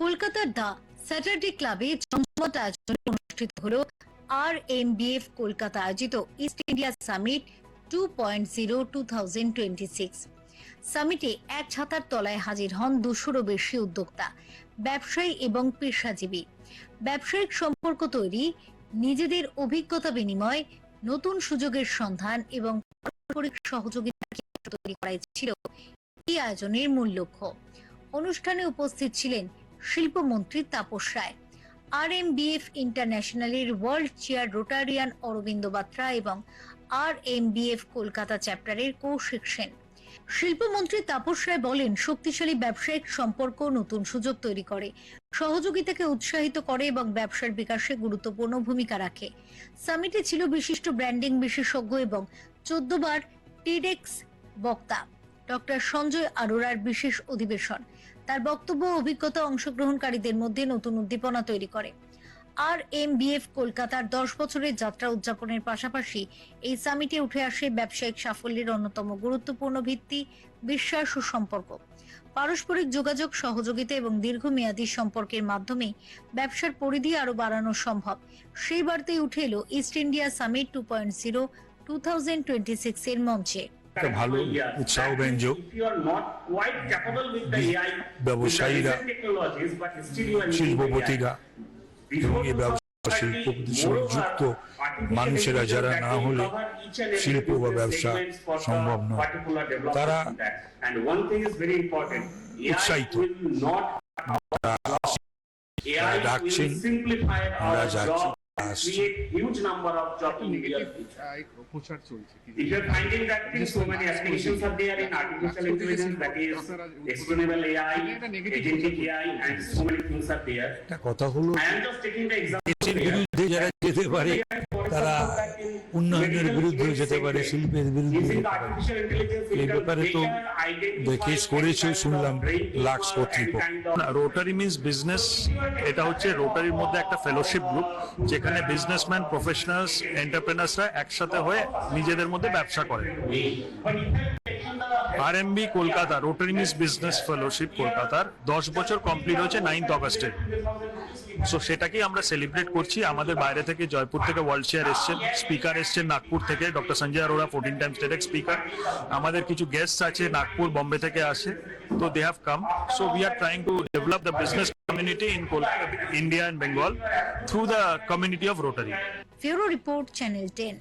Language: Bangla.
কলকাতার দ্য স্যাটারডে ক্লাবে জমজমাট আয়োজনে অনুষ্ঠিত হলো RMBF কলকাতা আয়োজিত ইস্ট ইন্ডিয়া সামিট 2.0 2026। সামিটে এক ছাতার তলায় হাজির হন 200-রও বেশি উদ্যোক্তা, ব্যবসায়ী এবং পেশাজীবী। ব্যবসায়িক সম্পর্ক তৈরি, নিজেদের অভিজ্ঞতা বিনিময়, নতুন সুযোগের সন্ধান এবং পারস্পরিক সহযোগিতা তৈরি করাই ছিল এই আয়োজনের মূল লক্ষ্য। অনুষ্ঠানে উপস্থিত ছিলেন শিল্পমন্ত্রী তাপস রায়, RMBF ইন্টারন্যাশনালের world chair rotarian Arvind Batra এবং RMBF কলকাতা চ্যাপ্টারের কৌশিক সেন। শিল্পমন্ত্রী তাপস রায় বলেন, শক্তিশালী ব্যবসায়িক সম্পর্ক নতুন সুযোগ তৈরি করে, সহযোগিতাকে উৎসাহিত করে এবং ব্যবসার বিকাশে গুরুত্বপূর্ণ ভূমিকা রাখে। সামিটে ছিল বিশিষ্ট ব্র্যান্ডিং বিশেষজ্ঞ এবং 14 বার টেডেক্স বক্তা ডক্টর সঞ্জয় আরোরার বিশেষ অধিবেশন। তার বক্তব্য অভিজ্ঞতা অংশগ্রহণকারীদের মধ্যে নতুন উদ্দীপনা তৈরি করে। RMBF কলকাতার 10 বছরের যাত্রা উদযাপনের পাশাপাশি এই সামিটে উঠে আসে ব্যবসায়িক সাফল্যের অন্যতম গুরুত্বপূর্ণ ভিত্তি বিশ্বাস ও সম্পর্ক। পারস্পরিক যোগাযোগ, সহযোগিতা এবং দীর্ঘমেয়াদী সম্পর্কের মাধ্যমে ব্যবসার পরিধি আরো বাড়ানো সম্ভব। সেই বার্তায় উঠে এলো ইস্ট ইন্ডিয়া সামিট 2.0 2026 এর মঞ্চে। একটা ভালো উৎসাহ ব্যঞ্জক ব্যবসায়ীরা, শিল্পপতিরা এবং এই ব্যবসা শিল্পপতির সঙ্গে যুক্ত মানুষেরা যারা না হলে শিল্প বা ব্যবসা সম্ভব নয়, তারা উৎসাহিত, ডাকছেন, আমরা যাচ্ছি। Huge number of job creation. If you are finding that so many applications are there in artificial intelligence, that is explainable AI, agentic AI, and so many things are there. কথা হলো, I am just taking the example. দেশের বিরুদ্ধে যারা যেতে পারে তারা উন্নয়নের বিরুদ্ধে যেতে পারে, শিল্পের বিরুদ্ধে যেতে পারে। এই ব্যাপারে তো কেস করেছে শুনলাম লাক্স কর্তৃপক্ষ। রোটারি মিন্স বিজনেস, এটা হচ্ছে রোটারির মধ্যে একটা ফেলোশিপ গ্রুপ যেখানে বিজনেসম্যান, প্রফেশনালস, এন্টারপ্রেনার্সরা একসাথে হয়ে নিজেদের মধ্যে ব্যবসা করে। RMB Kolkata rotary means business fellowship কলকাতার 10 বছর কমপ্লিট হয়েছে 9 অগস্টে। সো সেটাকেই আমরা সেলিব্রেট করছি। আমাদের বাইরে থেকে, জয়পুর থেকে ওয়ার্ল্ড চেয়ার এসছেন, স্পিকার এসছেন নাগপুর থেকে doctor Sanjay Arora, 14 times TEDx speaker. আমাদের কিছু গেস্ট আছে নাগপুর, বম্বে থেকে আসে, তো they have come. So we are trying to develop the business community in India and Bengal through the community of Rotary. Bureau Report, Channel 10.